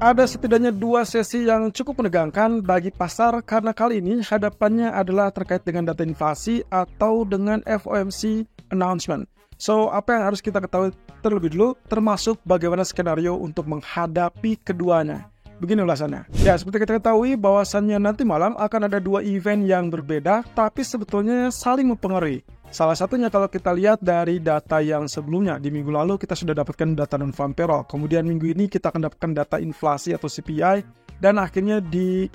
Ada setidaknya dua sesi yang cukup menegangkan bagi pasar karena kali ini hadapannya adalah terkait dengan data inflasi atau dengan FOMC announcement. So, apa yang harus kita ketahui terlebih dulu, termasuk bagaimana skenario untuk menghadapi keduanya. Begini ulasannya. Ya, seperti kita ketahui bahwasannya nanti malam akan ada dua event yang berbeda, tapi sebetulnya saling mempengaruhi. Salah satunya kalau kita lihat dari data yang sebelumnya, di minggu lalu kita sudah dapatkan data non-farm payroll. Kemudian minggu ini kita akan dapatkan data inflasi atau CPI. Dan akhirnya di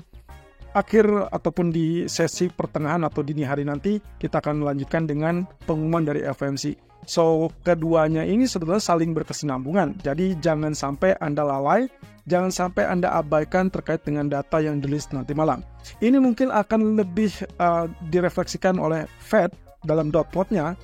akhir ataupun di sesi pertengahan atau dini hari nanti, kita akan melanjutkan dengan pengumuman dari FOMC. So, keduanya ini sebetulnya saling berkesinambungan. Jadi jangan sampai Anda lalai, jangan sampai Anda abaikan terkait dengan data yang dirilis nanti malam. Ini mungkin akan lebih direfleksikan oleh Fed dalam dot plotnya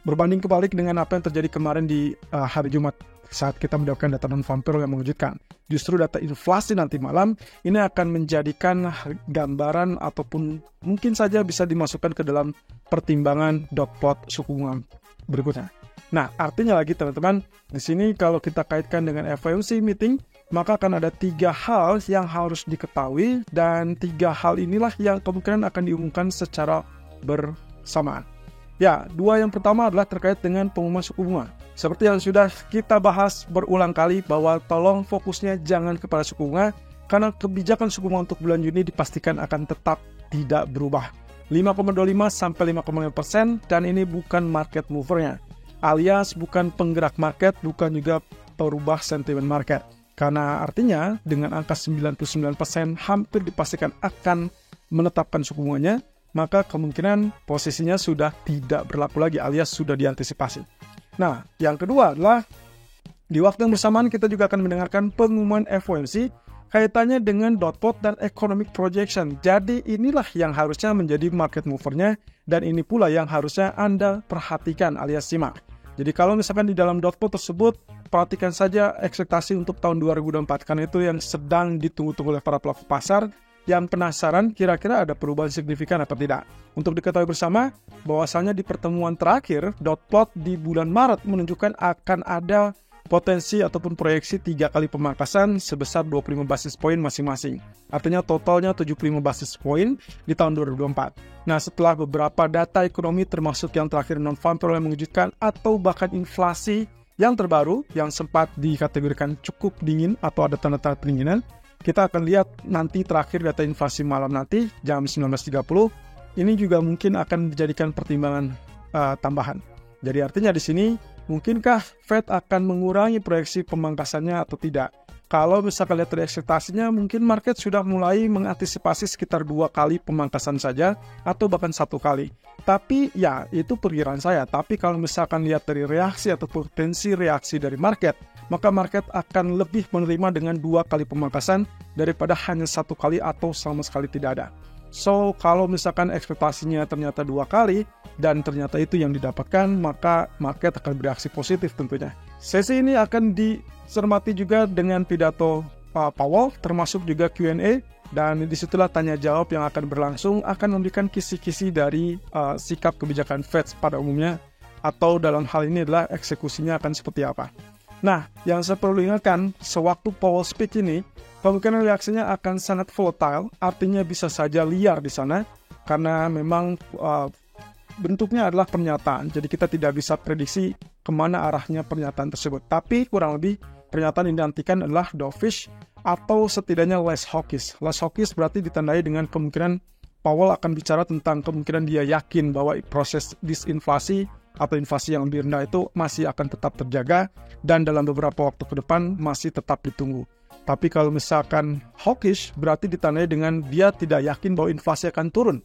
berbanding kebalik dengan apa yang terjadi kemarin di hari Jumat saat kita mendapatkan data non-farm payroll yang mengejutkan. Justru data inflasi nanti malam ini akan menjadikan gambaran ataupun mungkin saja bisa dimasukkan ke dalam pertimbangan dot plot suku bunga berikutnya. Nah, artinya lagi teman-teman, di sini kalau kita kaitkan dengan FOMC meeting, maka akan ada 3 hal yang harus diketahui dan 3 hal inilah yang kemungkinan akan diumumkan secara bersamaan. Ya, 2 yang pertama adalah terkait dengan pengumuman suku bunga. Seperti yang sudah kita bahas berulang kali bahwa tolong fokusnya jangan kepada suku bunga karena kebijakan suku bunga untuk bulan Juni dipastikan akan tetap tidak berubah. 5,25 sampai 5,5% dan ini bukan market movernya, alias bukan penggerak market, bukan juga perubah sentimen market. Karena artinya dengan angka 99% hampir dipastikan akan menetapkan suku bunganya, maka kemungkinan posisinya sudah tidak berlaku lagi alias sudah diantisipasi. Nah, yang kedua adalah di waktu yang bersamaan kita juga akan mendengarkan pengumuman FOMC kaitannya dengan dot plot dan economic projection. Jadi inilah yang harusnya menjadi market movernya dan ini pula yang harusnya Anda perhatikan alias simak. Jadi kalau misalkan di dalam dot plot tersebut, perhatikan saja ekspektasi untuk tahun 2024 karena itu yang sedang ditunggu-tunggu oleh para pelaku pasar yang penasaran kira-kira ada perubahan signifikan atau tidak. Untuk diketahui bersama, bahwasannya di pertemuan terakhir, dot plot di bulan Maret menunjukkan akan ada potensi ataupun proyeksi 3 kali pemangkasan sebesar 25 basis poin masing-masing. Artinya totalnya 75 basis poin di tahun 2024. Nah, setelah beberapa data ekonomi termasuk yang terakhir non-farm payroll yang mengejutkan atau bahkan inflasi yang terbaru yang sempat dikategorikan cukup dingin atau ada tanda-tanda pendinginan, kita akan lihat nanti terakhir data inflasi malam nanti jam 19.30. Ini juga mungkin akan dijadikan pertimbangan tambahan. Jadi artinya di sini mungkinkah Fed akan mengurangi proyeksi pemangkasannya atau tidak? Kalau misalkan lihat dari ekspektasinya, mungkin market sudah mulai mengantisipasi sekitar 2 kali pemangkasan saja atau bahkan 1 kali. Tapi ya itu perkiraan saya. Tapi kalau misalkan lihat dari reaksi atau potensi reaksi dari market, maka market akan lebih menerima dengan 2 kali pemangkasan daripada hanya 1 kali atau sama sekali tidak ada. So, kalau misalkan ekspektasinya ternyata 2 kali dan ternyata itu yang didapatkan, maka market akan bereaksi positif tentunya. Sesi ini akan dicermati juga dengan pidato Powell, termasuk juga Q&A, dan disitulah tanya jawab yang akan berlangsung akan memberikan kisi-kisi dari sikap kebijakan Fed pada umumnya, atau dalam hal ini adalah eksekusinya akan seperti apa. Nah, yang saya perlu ingatkan, sewaktu Powell speech ini, kemungkinan reaksinya akan sangat volatile, artinya bisa saja liar di sana, karena memang bentuknya adalah pernyataan, jadi kita tidak bisa prediksi kemana arahnya pernyataan tersebut. Tapi kurang lebih pernyataan yang dinantikan adalah dovish atau setidaknya less hawkish. Less hawkish berarti ditandai dengan kemungkinan Powell akan bicara tentang kemungkinan dia yakin bahwa proses disinflasi atau inflasi yang lebih rendah itu masih akan tetap terjaga dan dalam beberapa waktu ke depan masih tetap ditunggu. Tapi kalau misalkan hawkish berarti ditandai dengan dia tidak yakin bahwa inflasi akan turun.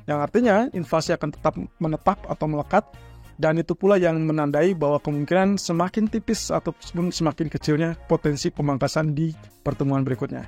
Yang artinya inflasi akan tetap menetap atau melekat dan itu pula yang menandai bahwa kemungkinan semakin tipis ataupun semakin kecilnya potensi pemangkasan di pertemuan berikutnya.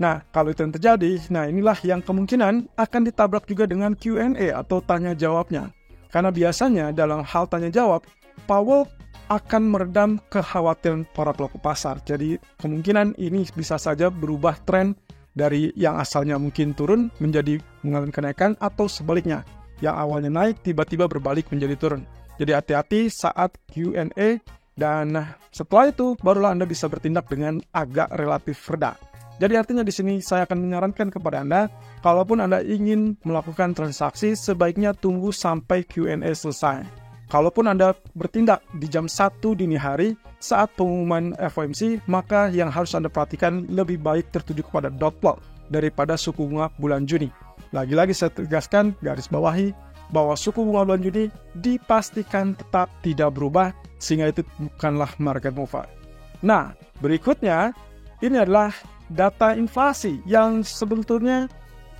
Nah, kalau itu yang terjadi, nah inilah yang kemungkinan akan ditabrak juga dengan Q&A atau tanya jawabnya. Karena biasanya dalam hal tanya jawab, Powell akan meredam kekhawatiran para pelaku pasar. Jadi kemungkinan ini bisa saja berubah tren dari yang asalnya mungkin turun menjadi mengalami kenaikan atau sebaliknya. Yang awalnya naik tiba-tiba berbalik menjadi turun. Jadi hati-hati saat Q&A dan setelah itu barulah Anda bisa bertindak dengan agak relatif reda. Jadi artinya di sini saya akan menyarankan kepada Anda, kalaupun Anda ingin melakukan transaksi, sebaiknya tunggu sampai Q&A selesai. Kalaupun Anda bertindak di jam 1 dini hari saat pengumuman FOMC, maka yang harus Anda perhatikan lebih baik tertuju kepada dot plot daripada suku bunga bulan Juni. Lagi-lagi saya tegaskan, garis bawahi, bahwa suku bunga bulan Juni dipastikan tetap tidak berubah, sehingga itu bukanlah market mover. Nah, berikutnya, ini adalah data inflasi yang sebetulnya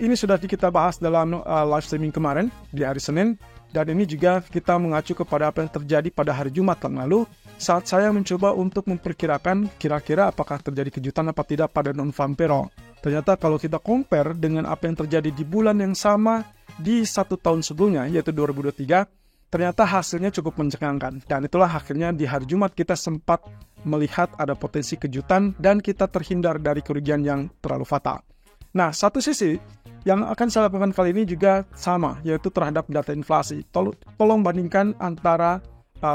ini sudah kita bahas dalam live streaming kemarin di hari Senin, dan ini juga kita mengacu kepada apa yang terjadi pada hari Jumat yang lalu saat saya mencoba untuk memperkirakan kira-kira apakah terjadi kejutan apa tidak pada non-farm payroll. Ternyata kalau kita compare dengan apa yang terjadi di bulan yang sama di 1 tahun sebelumnya, yaitu 2023, ternyata hasilnya cukup mencengangkan. Dan itulah akhirnya di hari Jumat kita sempat melihat ada potensi kejutan dan kita terhindar dari kerugian yang terlalu fatal. Nah, satu sisi yang akan saya lakukan kali ini juga sama, yaitu terhadap data inflasi. Tolong bandingkan antara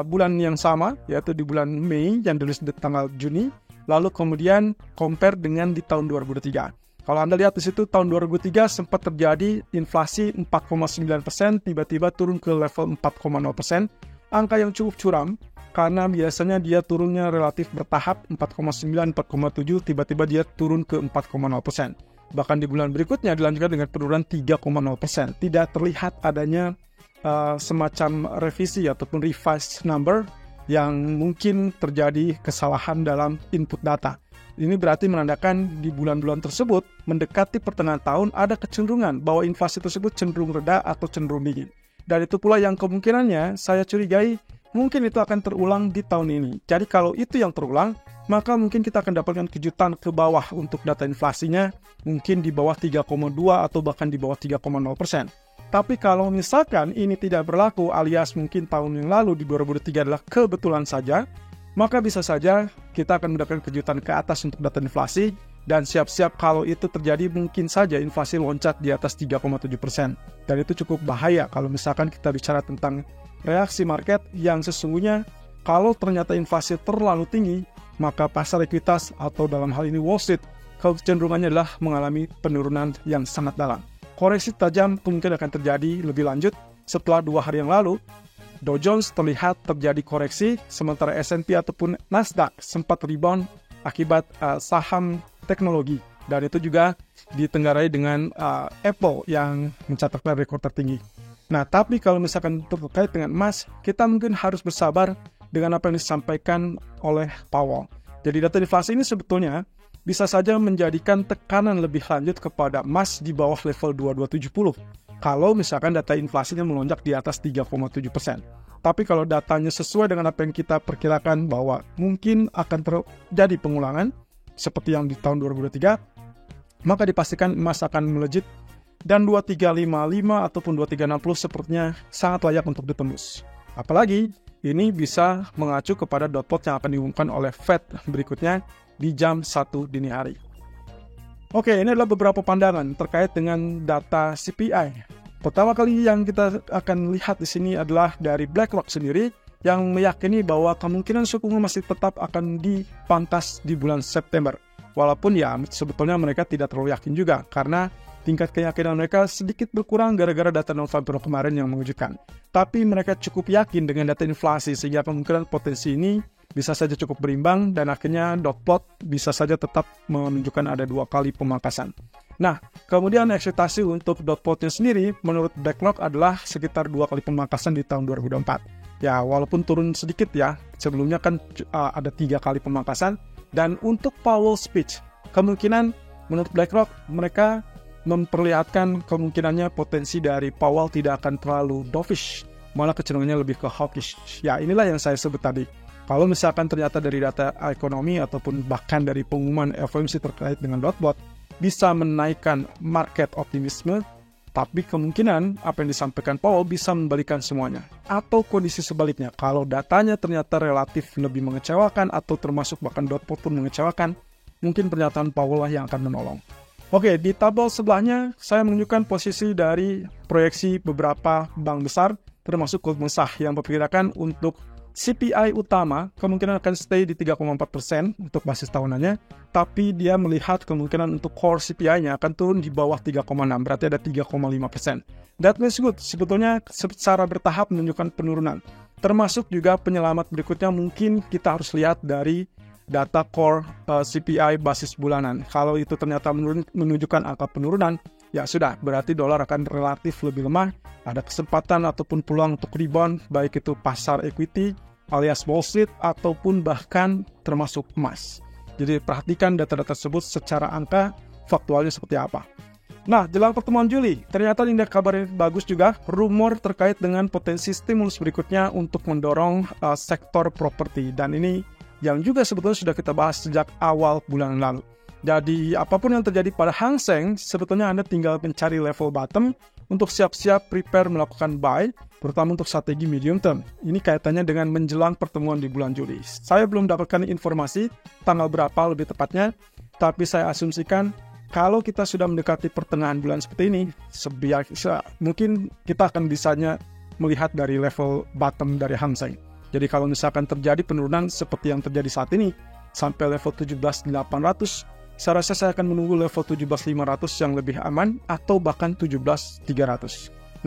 bulan yang sama, yaitu di bulan Mei yang dirilis di tanggal Juni, lalu kemudian compare dengan di tahun 2023. Kalau Anda lihat di situ, tahun 2003 sempat terjadi inflasi 4,9%, tiba-tiba turun ke level 4,0%, angka yang cukup curam, karena biasanya dia turunnya relatif bertahap, 4,9, 4,7, tiba-tiba dia turun ke 4,0%. Bahkan di bulan berikutnya dilanjutkan dengan penurunan 3,0%. Tidak terlihat adanya semacam revisi ataupun revised number yang mungkin terjadi kesalahan dalam input data. Ini berarti menandakan di bulan-bulan tersebut mendekati pertengahan tahun ada kecenderungan bahwa inflasi tersebut cenderung reda atau cenderung dingin. Dan itu pula yang kemungkinannya saya curigai mungkin itu akan terulang di tahun ini. Jadi kalau itu yang terulang, maka mungkin kita akan dapatkan kejutan ke bawah untuk data inflasinya, mungkin di bawah 3,2 atau bahkan di bawah 3,0%. Tapi kalau misalkan ini tidak berlaku alias mungkin tahun yang lalu di 2023 adalah kebetulan saja, maka bisa saja kita akan mendapatkan kejutan ke atas untuk data inflasi, dan siap-siap kalau itu terjadi mungkin saja inflasi loncat di atas 3,7%. Dan itu cukup bahaya kalau misalkan kita bicara tentang reaksi market yang sesungguhnya kalau ternyata inflasi terlalu tinggi, maka pasar ekuitas atau dalam hal ini Wall Street kecenderungannya adalah mengalami penurunan yang sangat dalam. Koreksi tajam mungkin akan terjadi lebih lanjut setelah 2 hari yang lalu. Dow Jones terlihat terjadi koreksi, sementara S&P ataupun Nasdaq sempat rebound akibat saham teknologi. Dan itu juga ditenggarai dengan Apple yang mencatatkan rekor tertinggi. Nah, tapi kalau misalkan terkait dengan emas, kita mungkin harus bersabar dengan apa yang disampaikan oleh Powell. Jadi data inflasi ini sebetulnya bisa saja menjadikan tekanan lebih lanjut kepada emas di bawah level 2270. Kalau misalkan data inflasinya melonjak di atas 3,7%. Tapi kalau datanya sesuai dengan apa yang kita perkirakan bahwa mungkin akan terjadi pengulangan seperti yang di tahun 2023, maka dipastikan emas akan melejit dan 2355 ataupun 2360 sepertinya sangat layak untuk ditembus. Apalagi ini bisa mengacu kepada dot plot yang akan diumumkan oleh Fed berikutnya di jam 1 dini hari. Oke, ini adalah beberapa pandangan terkait dengan data CPI. Pertama kali yang kita akan lihat di sini adalah dari BlackRock sendiri yang meyakini bahwa kemungkinan suku bunga masih tetap akan dipangkas di bulan September. Walaupun ya sebetulnya mereka tidak terlalu yakin juga karena tingkat keyakinan mereka sedikit berkurang gara-gara data non-farm kemarin yang mengejutkan. Tapi mereka cukup yakin dengan data inflasi sehingga kemungkinan potensi ini bisa saja cukup berimbang dan akhirnya dot plot bisa saja tetap menunjukkan ada 2 kali pemangkasan. Nah, kemudian ekspektasi untuk dot plotnya sendiri menurut BlackRock adalah sekitar 2 kali pemangkasan di tahun 2024. Ya, walaupun turun sedikit ya, sebelumnya kan ada 3 kali pemangkasan. Dan untuk Powell speech, kemungkinan menurut BlackRock mereka memperlihatkan kemungkinannya potensi dari Powell tidak akan terlalu dovish, malah kecenderungannya lebih ke hawkish. Ya, inilah yang saya sebut tadi. Kalau misalkan ternyata dari data ekonomi ataupun bahkan dari pengumuman FOMC terkait dengan dot plot bisa menaikkan market optimisme, tapi kemungkinan apa yang disampaikan Powell bisa membalikan semuanya. Atau kondisi sebaliknya, kalau datanya ternyata relatif lebih mengecewakan atau termasuk bahkan dot plot pun mengecewakan, mungkin pernyataan Powell lah yang akan menolong. Oke, di tabel sebelahnya saya menunjukkan posisi dari proyeksi beberapa bank besar termasuk Goldman Sachs yang memperkirakan untuk CPI utama kemungkinan akan stay di 3,4% untuk basis tahunannya, tapi dia melihat kemungkinan untuk core CPI-nya akan turun di bawah 3,6, berarti ada 3,5%. That means good, sebetulnya secara bertahap menunjukkan penurunan. Termasuk juga penyelamat berikutnya mungkin kita harus lihat dari data core CPI basis bulanan. Kalau itu ternyata menunjukkan angka penurunan, ya sudah, berarti dolar akan relatif lebih lemah. Ada kesempatan ataupun peluang untuk rebound, baik itu pasar equity alias Wall Street ataupun bahkan termasuk emas. Jadi perhatikan data-data tersebut secara angka faktualnya seperti apa. Nah, jelang pertemuan Juli, ternyata indeks kabarnya bagus juga, rumor terkait dengan potensi stimulus berikutnya untuk mendorong sektor properti. Dan ini yang juga sebetulnya sudah kita bahas sejak awal bulan lalu. Jadi apapun yang terjadi pada Hang Seng, sebetulnya Anda tinggal mencari level bottom untuk siap-siap prepare melakukan buy, terutama untuk strategi medium term. Ini kaitannya dengan menjelang pertemuan di bulan Juli. Saya belum dapatkan informasi tanggal berapa lebih tepatnya, tapi saya asumsikan kalau kita sudah mendekati pertengahan bulan seperti ini, mungkin kita akan bisanya melihat dari level bottom dari Hang Seng. Jadi kalau misalkan terjadi penurunan seperti yang terjadi saat ini, sampai level 17.800, saya rasa saya akan menunggu level 17.500 yang lebih aman, atau bahkan 17.300.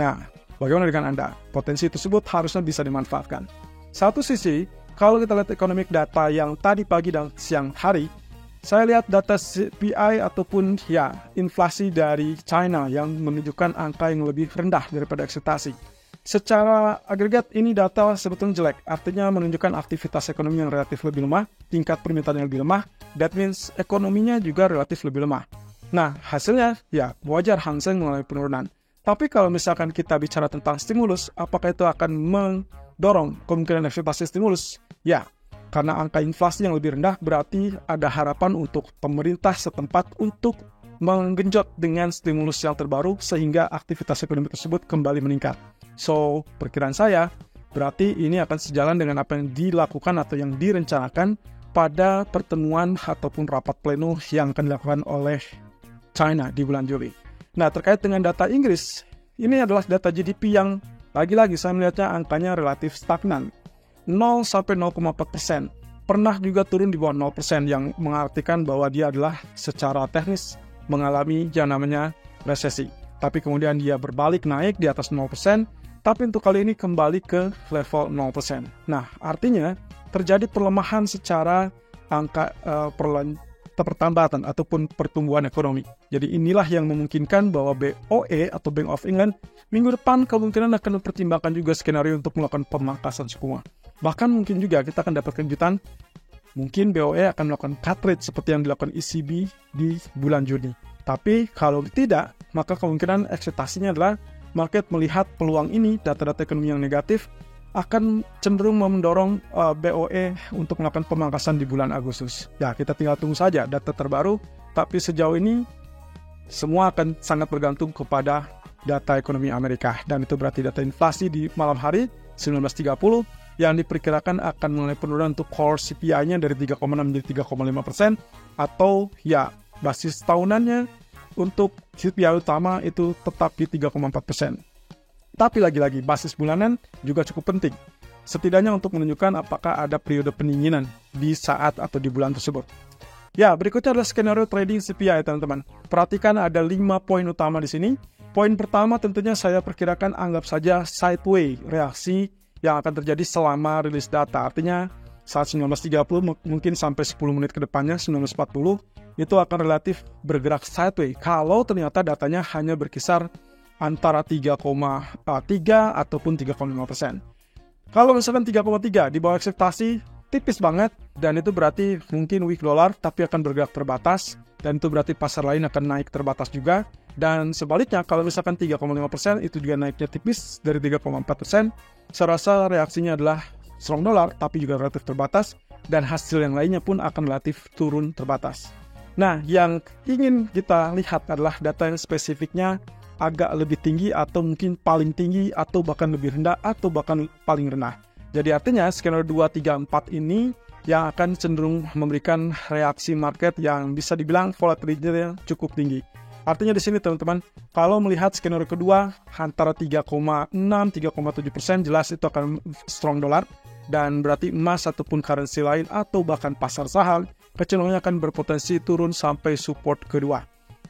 Nah, bagaimana dengan Anda? Potensi tersebut harusnya bisa dimanfaatkan. Satu sisi, kalau kita lihat economic data yang tadi pagi dan siang hari, saya lihat data CPI ataupun inflasi dari China yang menunjukkan angka yang lebih rendah daripada ekspektasi. Secara agregat ini data sebetulnya jelek, artinya menunjukkan aktivitas ekonomi yang relatif lebih lemah, tingkat permintaan yang lebih lemah, that means ekonominya juga relatif lebih lemah. Nah, hasilnya wajar Hang Seng mengalami penurunan. Tapi kalau misalkan kita bicara tentang stimulus, apakah itu akan mendorong kemungkinan ekspektasi stimulus? Ya, karena angka inflasi yang lebih rendah berarti ada harapan untuk pemerintah setempat untuk menggenjot dengan stimulus yang terbaru sehingga aktivitas ekonomi tersebut kembali meningkat. So, perkiraan saya berarti ini akan sejalan dengan apa yang dilakukan atau yang direncanakan pada pertemuan ataupun rapat pleno yang akan dilakukan oleh China di bulan Juli. Nah, terkait dengan data Inggris, ini adalah data GDP yang lagi-lagi saya melihatnya angkanya relatif stagnan. 0 sampai 0,4%. Pernah juga turun di bawah 0% yang mengartikan bahwa dia adalah secara teknis mengalami yang namanya resesi. Tapi kemudian dia berbalik naik di atas 0%, tapi untuk kali ini kembali ke level 0%. Nah, artinya terjadi perlemahan secara angka pertambahan ataupun pertumbuhan ekonomi. Jadi inilah yang memungkinkan bahwa BOE atau Bank of England minggu depan kemungkinan akan mempertimbangkan juga skenario untuk melakukan pemangkasan suku bunga. Bahkan mungkin juga kita akan dapat kejutan, mungkin BOE akan melakukan cut rate seperti yang dilakukan ECB di bulan Juni. Tapi kalau tidak, maka kemungkinan ekspektasinya adalah market melihat peluang ini, data-data ekonomi yang negatif, akan cenderung mendorong BOE untuk melakukan pemangkasan di bulan Agustus. Ya, kita tinggal tunggu saja data terbaru, tapi sejauh ini semua akan sangat bergantung kepada data ekonomi Amerika. Dan itu berarti data inflasi di malam hari 19.30 yang diperkirakan akan mulai penurunan untuk core CPI-nya dari 3,6 menjadi 3,5%, atau basis tahunannya untuk CPI utama itu tetap di 3,4%. Tapi lagi-lagi, basis bulanan juga cukup penting. Setidaknya untuk menunjukkan apakah ada periode pendinginan di saat atau di bulan tersebut. Ya, berikutnya adalah skenario trading CPI, teman-teman. Perhatikan ada 5 poin utama di sini. Poin pertama tentunya saya perkirakan anggap saja sideways, reaksi yang akan terjadi selama rilis data. Artinya saat 19.30 mungkin sampai 10 menit ke depannya, 19.40, itu akan relatif bergerak sideways. Kalau ternyata datanya hanya berkisar antara 3,3 ataupun 3,5%. Kalau misalkan 3,3 di bawah ekspektasi, tipis banget, dan itu berarti mungkin weak dollar tapi akan bergerak terbatas, dan itu berarti pasar lain akan naik terbatas juga. Dan sebaliknya, kalau misalkan 3,5% itu juga naiknya tipis dari 3,4%, saya rasa reaksinya adalah strong dollar tapi juga relatif terbatas, dan hasil yang lainnya pun akan relatif turun terbatas. Nah, yang ingin kita lihat adalah data yang spesifiknya agak lebih tinggi atau mungkin paling tinggi atau bahkan lebih rendah atau bahkan paling rendah. Jadi artinya skenario 2, 3, 4 ini yang akan cenderung memberikan reaksi market yang bisa dibilang volatility-nya cukup tinggi. Artinya di sini teman-teman, kalau melihat skenario kedua antara 3,6-3,7% jelas itu akan strong dollar. dan berarti emas ataupun currency lain atau bahkan pasar saham kecenderungannya akan berpotensi turun sampai support kedua.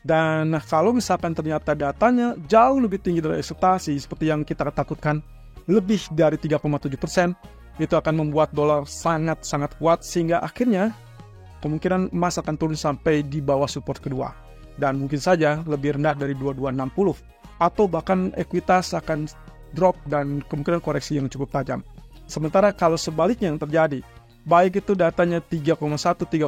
Dan kalau misalkan ternyata datanya jauh lebih tinggi dari ekspektasi seperti yang kita takutkan, lebih dari 3,7%, itu akan membuat dolar sangat-sangat kuat sehingga akhirnya kemungkinan emas akan turun sampai di bawah support kedua. Dan mungkin saja lebih rendah dari 2260 atau bahkan ekuitas akan drop dan kemungkinan koreksi yang cukup tajam. Sementara kalau sebaliknya yang terjadi, baik itu datanya 3,1, 3,2,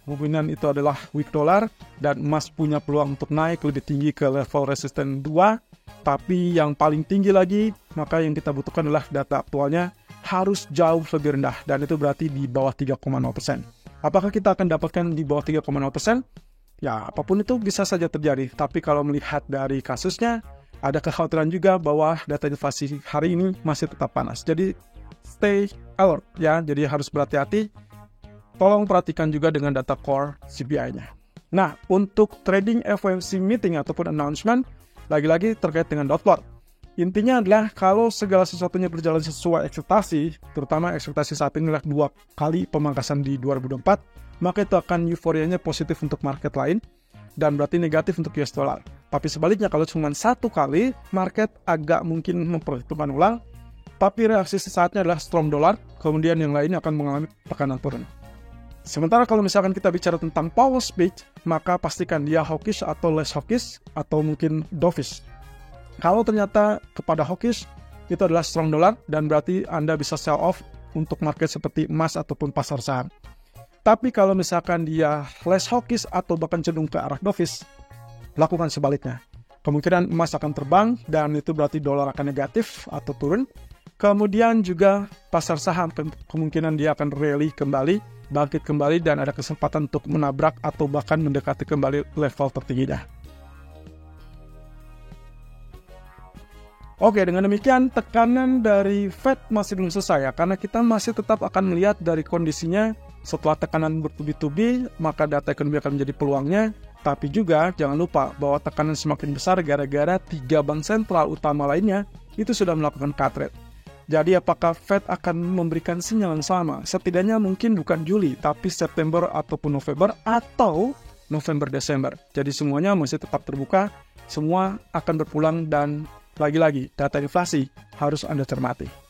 kemungkinan itu adalah weak dollar dan emas punya peluang untuk naik lebih tinggi ke level resisten 2. Tapi yang paling tinggi lagi, maka yang kita butuhkan adalah data aktualnya harus jauh lebih rendah dan itu berarti di bawah 3,0%. Apakah kita akan dapatkan di bawah 3,0%? Ya, apapun itu bisa saja terjadi. Tapi kalau melihat dari kasusnya, ada kekhawatiran juga bahwa data inflasi hari ini masih tetap panas. Jadi stay alert ya, jadi harus berhati-hati. Tolong perhatikan juga dengan data core CPI-nya. Nah, untuk trading FOMC meeting ataupun announcement, lagi-lagi terkait dengan dot plot. Intinya adalah kalau segala sesuatunya berjalan sesuai ekspektasi, terutama ekspektasi saat ini adalah 2 kali pemangkasan di 2024, maka itu akan euforianya positif untuk market lain dan berarti negatif untuk US dollar. Tapi sebaliknya kalau cuma 1 kali, market agak mungkin memperhitungkan ulang, tapi reaksi sesaatnya adalah strong dollar, kemudian yang lainnya akan mengalami tekanan turun. Sementara kalau misalkan kita bicara tentang Powell speech, maka pastikan dia hawkish atau less hawkish atau mungkin dovish. Kalau ternyata kepada hawkish, itu adalah strong dollar dan berarti Anda bisa sell off untuk market seperti emas ataupun pasar saham. Tapi kalau misalkan dia less hawkish atau bahkan cenderung ke arah dovish, lakukan sebaliknya. Kemungkinan emas akan terbang dan itu berarti dolar akan negatif atau turun. Kemudian juga pasar saham kemungkinan dia akan rally kembali, bangkit kembali dan ada kesempatan untuk menabrak atau bahkan mendekati kembali level tertingginya. Oke, dengan demikian tekanan dari Fed masih belum selesai ya, karena kita masih tetap akan melihat dari kondisinya setelah tekanan bertubi-tubi, maka data ekonomi akan menjadi peluangnya. Tapi juga jangan lupa bahwa tekanan semakin besar gara-gara 3 bank sentral utama lainnya itu sudah melakukan cut rate. Jadi apakah Fed akan memberikan sinyal yang sama? Setidaknya mungkin bukan Juli, tapi September ataupun November atau November-Desember. Jadi semuanya masih tetap terbuka, semua akan berpulang dan lagi-lagi data inflasi harus Anda cermati.